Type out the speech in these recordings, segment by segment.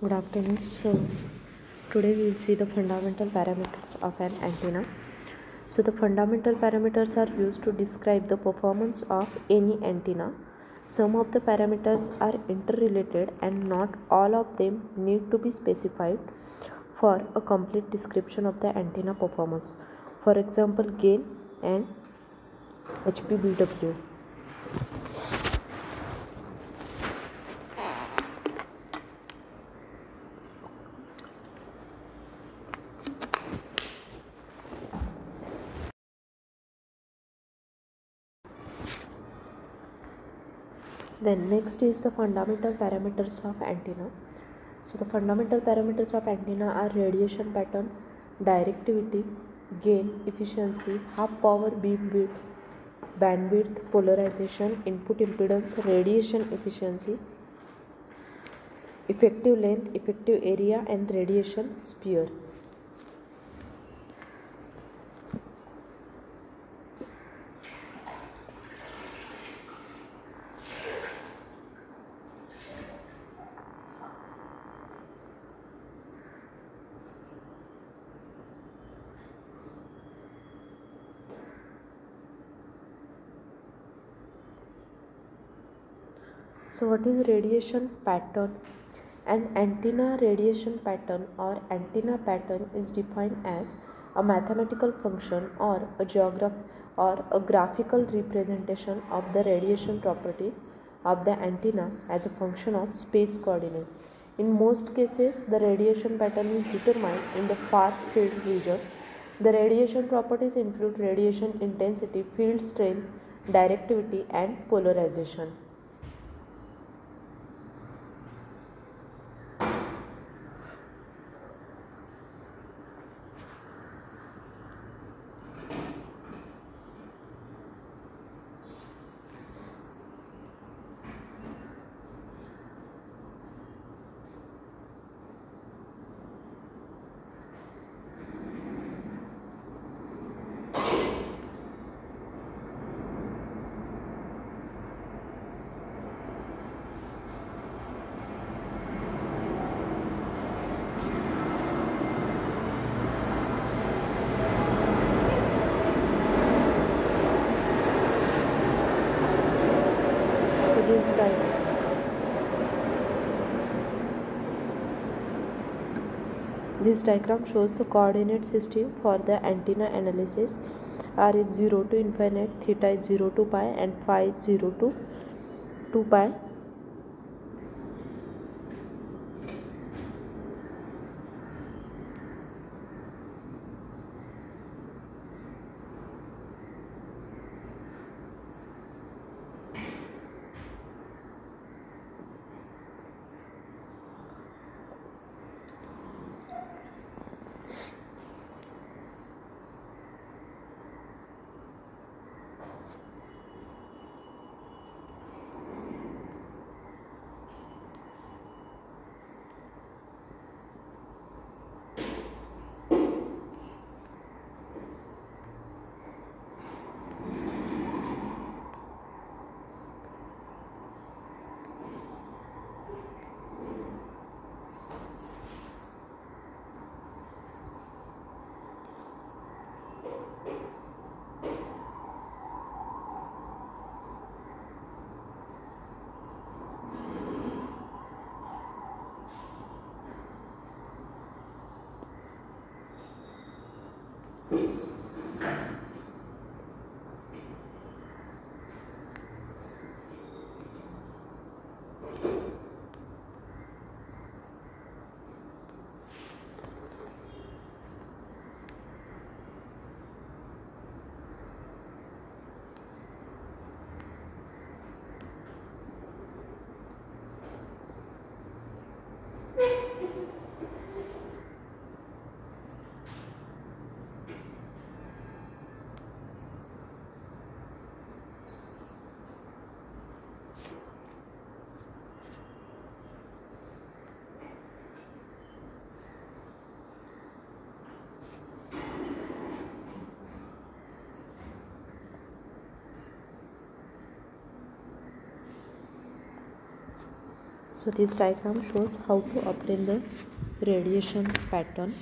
Good afternoon. Today we will see the fundamental parameters of an antenna. The fundamental parameters are used to describe the performance of any antenna. Some of the parameters are interrelated and not all of them need to be specified for a complete description of the antenna performance. For example, gain and HPBW. Then next is the fundamental parameters of antenna. The fundamental parameters of antenna are radiation pattern, directivity, gain, efficiency, half power beam width, bandwidth, polarization, input impedance, radiation efficiency, effective length, effective area, and radiation sphere. So what is radiation pattern? An antenna radiation pattern or antenna pattern is defined as a mathematical function or a graphical representation of the radiation properties of the antenna as a function of space coordinate. In most cases, the radiation pattern is determined in the far field region. The radiation properties include radiation intensity, field strength, directivity, and polarization. This diagram shows the coordinate system for the antenna analysis. R is 0 to infinite, theta is 0 to pi, and phi is 0 to 2 pi. So this diagram shows how to obtain the radiation pattern.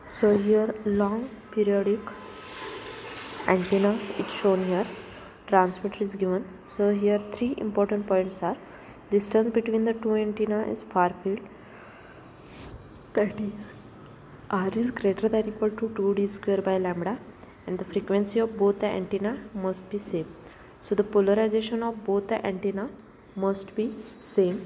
So here long periodic antenna is shown here, transmitter is given. So here three important points are: distance between the two antenna is far field, that is r is greater than equal to 2d square by lambda, and the frequency of both the antenna must be same. So the polarization of both the antenna must be same,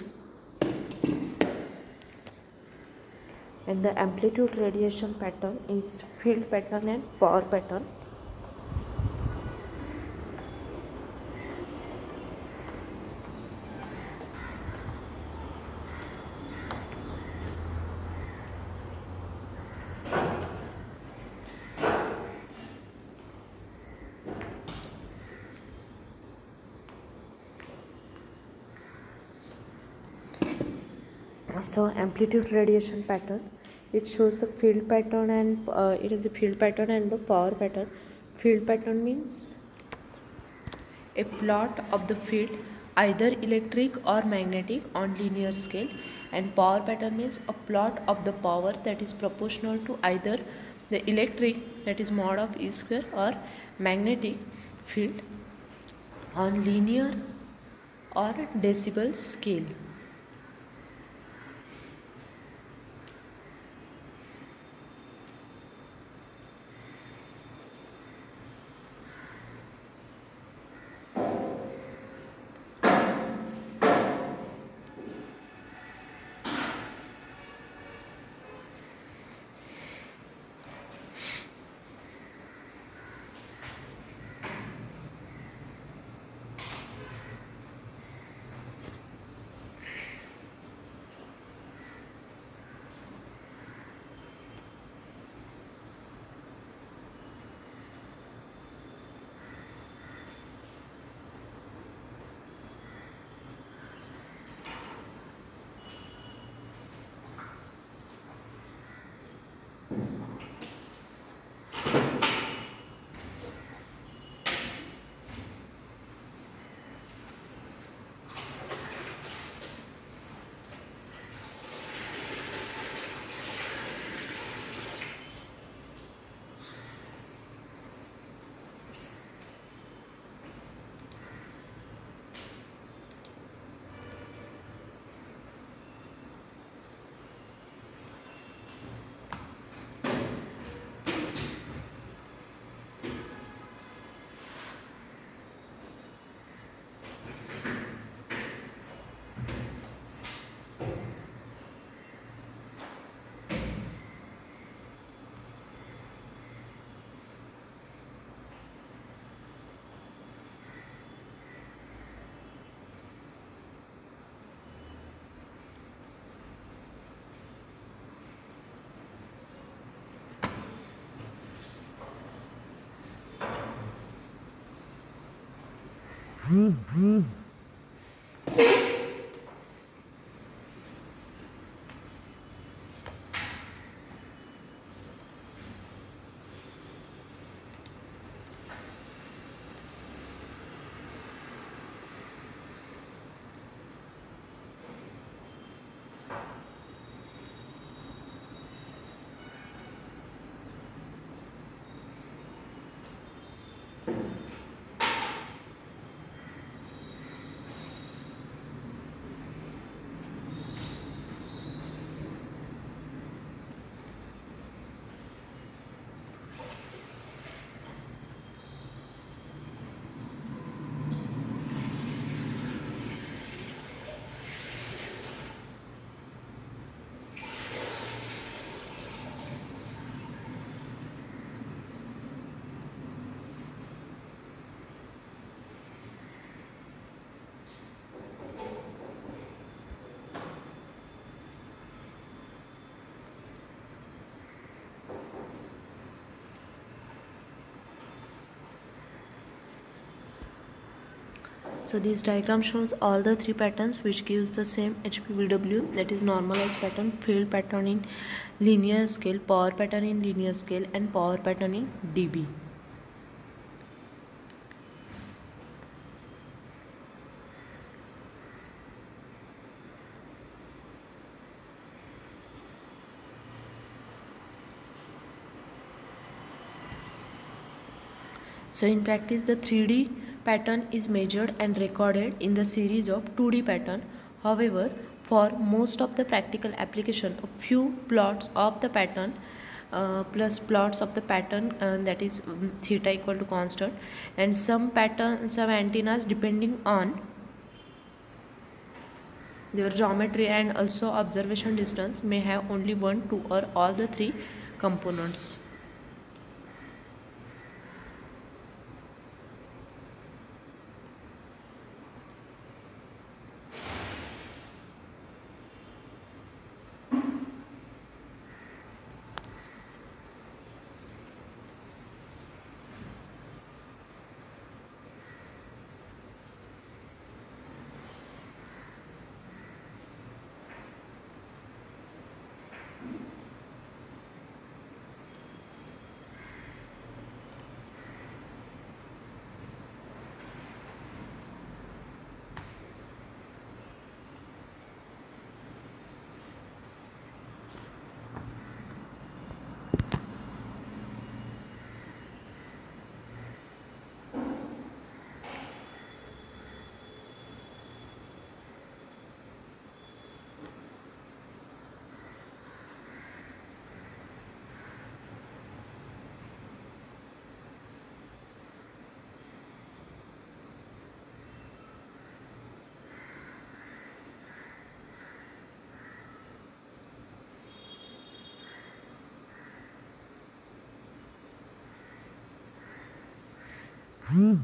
and the amplitude radiation pattern is field pattern and power pattern. So amplitude radiation pattern, it shows the field pattern and it is a field pattern and the power pattern. Field pattern means a plot of the field, either electric or magnetic, on linear scale, and power pattern means a plot of the power that is proportional to either the electric, that is mod of E square, or magnetic field on linear or decibel scale. So this diagram shows all the three patterns which gives the same HPVW, that is normalized pattern, field pattern in linear scale, power pattern in linear scale, and power pattern in dB. So in practice, the 3D pattern is measured and recorded in the series of 2D pattern. However, for most of the practical application, a few plots of the pattern plus plots of the pattern, that is theta equal to constant, and some antennas depending on their geometry and also observation distance may have only one, two, or all the three components.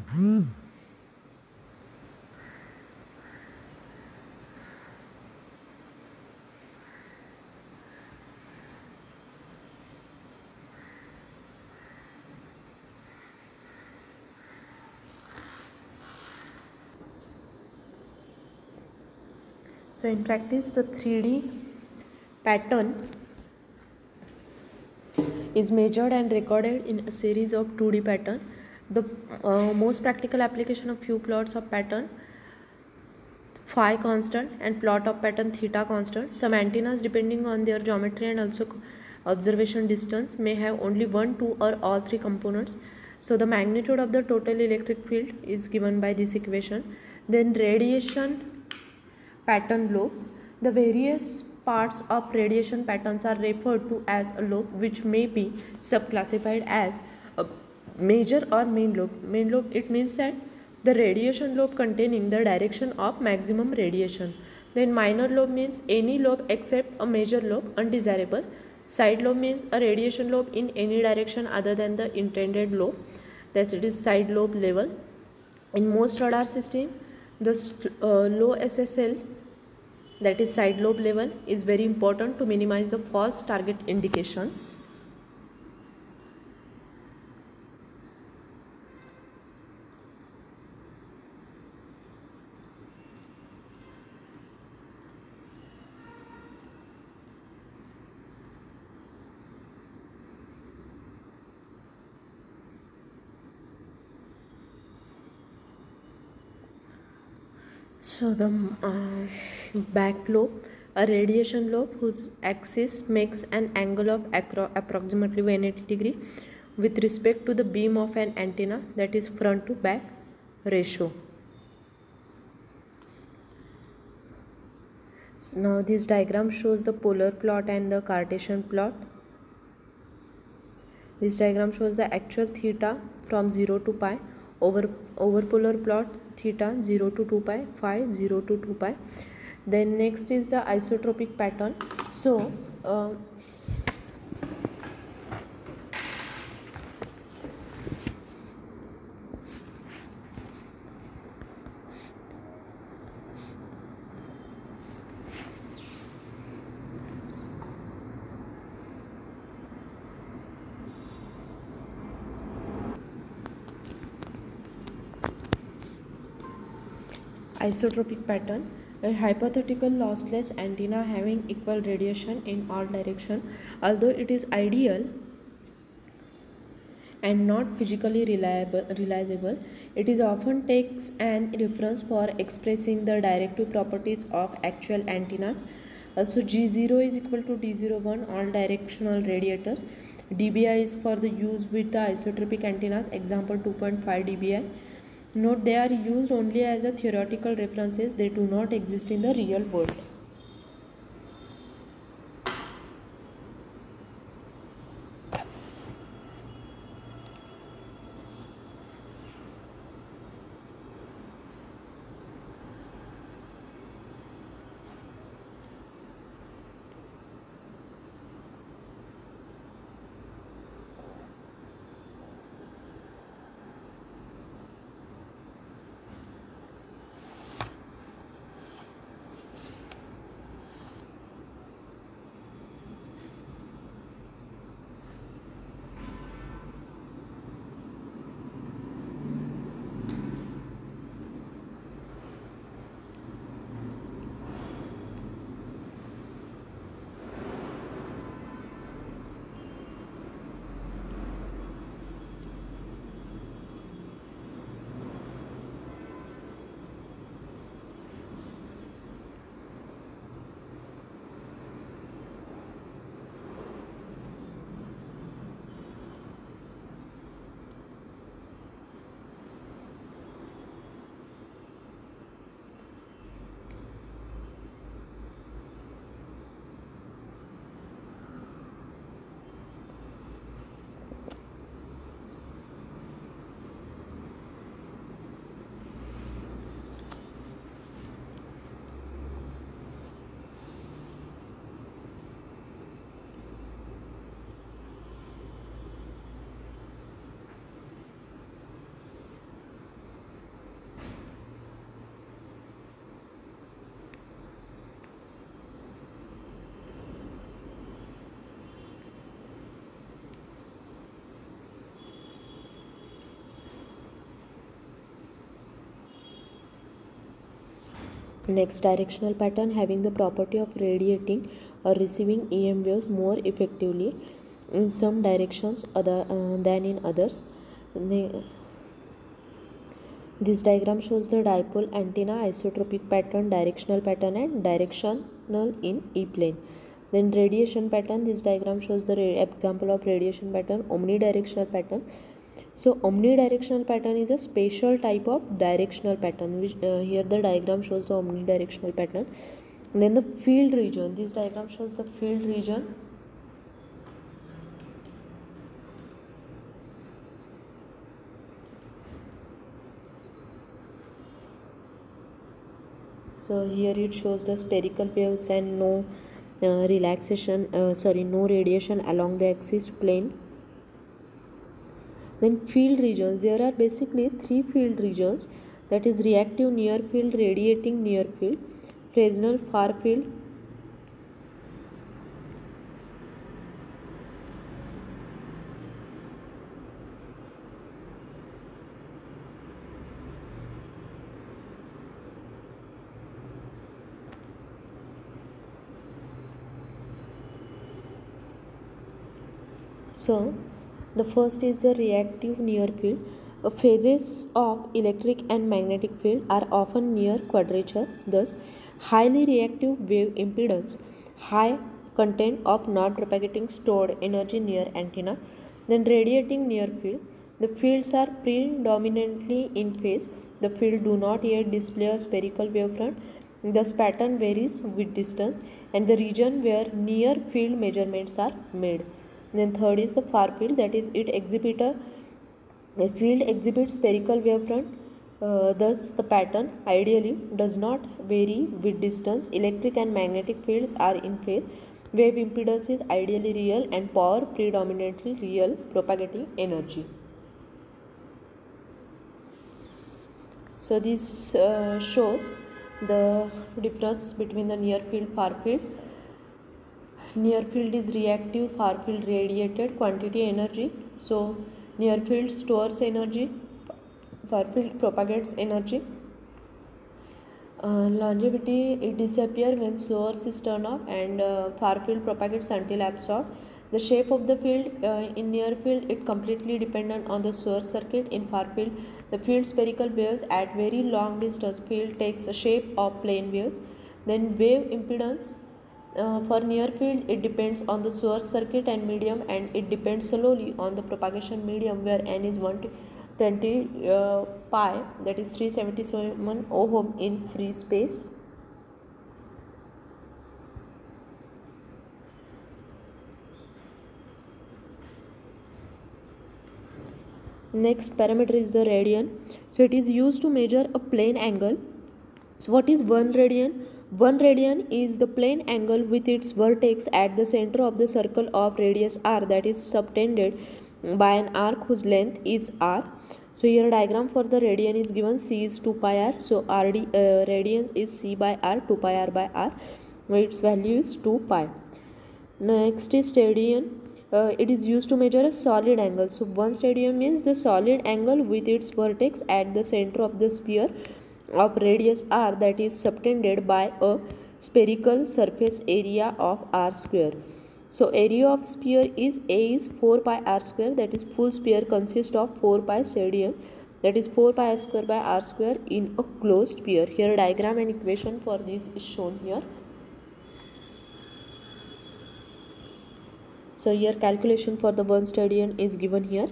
So in practice, the 3D pattern is measured and recorded in a series of 2D pattern. The most practical application of few plots of pattern phi constant and plot of pattern theta constant. Some antennas depending on their geometry and also observation distance may have only one, two, or all three components. So the magnitude of the total electric field is given by this equation. Then radiation pattern lobes. The various parts of radiation patterns are referred to as a lobe, which may be subclassified as a major or main lobe. Main lobe, it means that the radiation lobe containing the direction of maximum radiation. Then minor lobe means any lobe except a major lobe, undesirable. Side lobe means a radiation lobe in any direction other than the intended lobe, that it is side lobe level. In most radar system, the low SSL, that is side lobe level, is very important to minimize the false target indications. So the back lobe, a radiation lobe whose axis makes an angle of approximately 180 degree with respect to the beam of an antenna, that is front to back ratio. So now this diagram shows the polar plot and the Cartesian plot. This diagram shows the actual theta from 0 to pi, over polar plot theta 0 to 2 pi, phi 0 to 2 pi. Then next is the isotropic pattern. So isotropic pattern, a hypothetical lossless antenna having equal radiation in all direction. Although it is ideal and not physically realizable, it is often takes an reference for expressing the directive properties of actual antennas. Also, G0 is equal to D01 all directional radiators. dBi is for the use with the isotropic antennas, example 2.5 dBi. Note they are used only as a theoretical references, they do not exist in the real world. Next, directional pattern having the property of radiating or receiving EM waves more effectively in some directions than in others. This diagram shows the dipole antenna isotropic pattern, directional pattern and directional in E-plane. Then radiation pattern, this diagram shows the example of radiation pattern, omnidirectional pattern. So omnidirectional pattern is a special type of directional pattern, which here the diagram shows the omnidirectional pattern. And then the field region, this diagram shows the field region. So here it shows the spherical waves and no no radiation along the axis plane. Then field regions, there are basically three field regions, that is reactive near field, radiating near field, Fresnel far field. So the first is the reactive near field. Phases of electric and magnetic field are often near quadrature, thus highly reactive wave impedance, high content of non-propagating stored energy near antenna. Then radiating near field, the fields are predominantly in phase. The field do not yet display a spherical wavefront. Thus pattern varies with distance and the region where near field measurements are made. Then third is the far field, that is the field exhibits spherical wavefront. Thus the pattern ideally does not vary with distance. Electric and magnetic fields are in phase. Wave impedance is ideally real and power predominantly real, propagating energy. So this shows the difference between the near field, far field. Near field is reactive, far field radiated quantity energy. So near field stores energy, far field propagates energy. Longevity, it disappears when source is turned off and far field propagates until absorbed. The shape of the field in near field, it completely dependent on the source circuit. In far field, the field spherical waves at very long distance. Field takes a shape of plane waves. Then wave impedance, for near field, it depends on the source circuit and medium, and it depends solely on the propagation medium, where n is 120 pi, that is 377 ohm in free space. Next parameter is the radian. So it is used to measure a plane angle. So what is 1 radian? 1 radian is the plane angle with its vertex at the center of the circle of radius r, that is subtended by an arc whose length is r. So here diagram for the radian is given. C is 2 pi r. So radians is C by r, 2 pi r by r. Its value is 2 pi. Next is stadian. It is used to measure a solid angle. So 1 stadian means the solid angle with its vertex at the center of the sphere of radius r, that is subtended by a spherical surface area of r square. So area of sphere is A is 4 pi r square, that is full sphere consists of 4 pi stadian, that is 4 pi r square by r square in a closed sphere. Here diagram and equation for this is shown here. So here calculation for the 1 stadian is given here.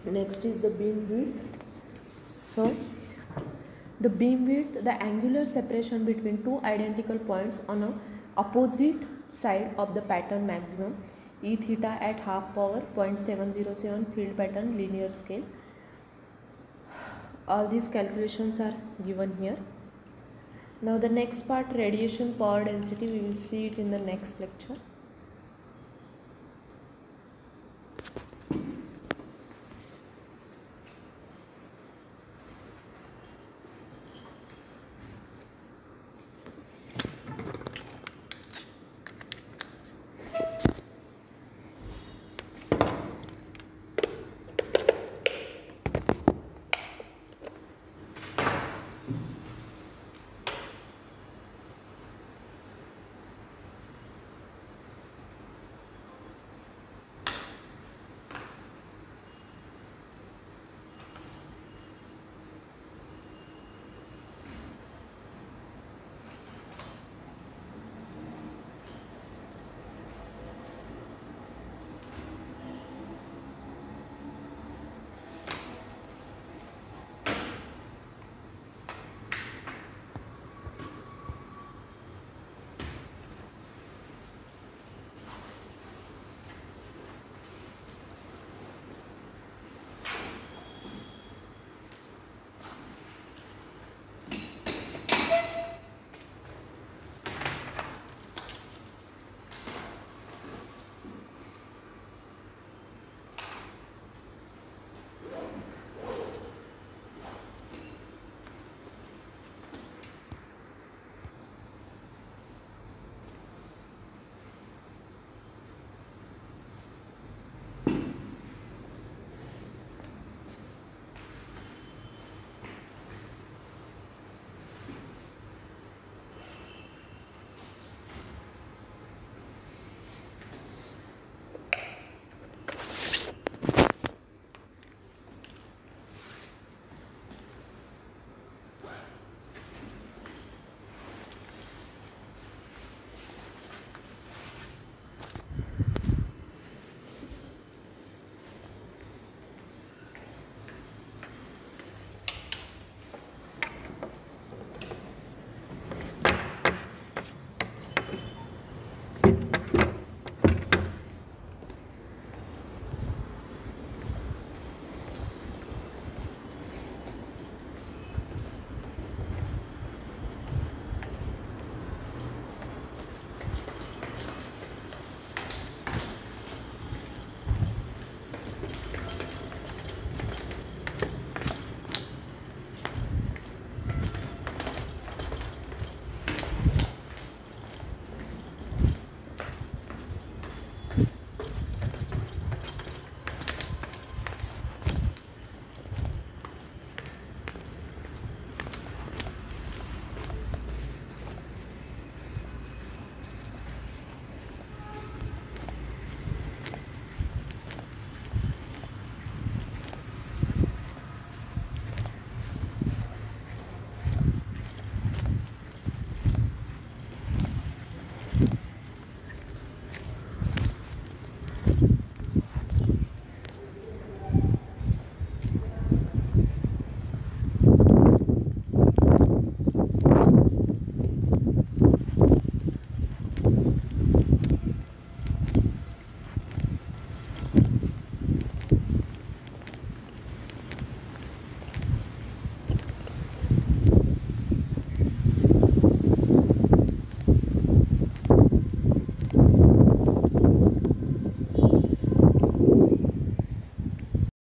Next is the beam width. So the beam width, the angular separation between two identical points on a opposite side of the pattern maximum, E theta at half power 0.707 field pattern linear scale. All these calculations are given here. Now the next part, radiation power density, we will see it in the next lecture.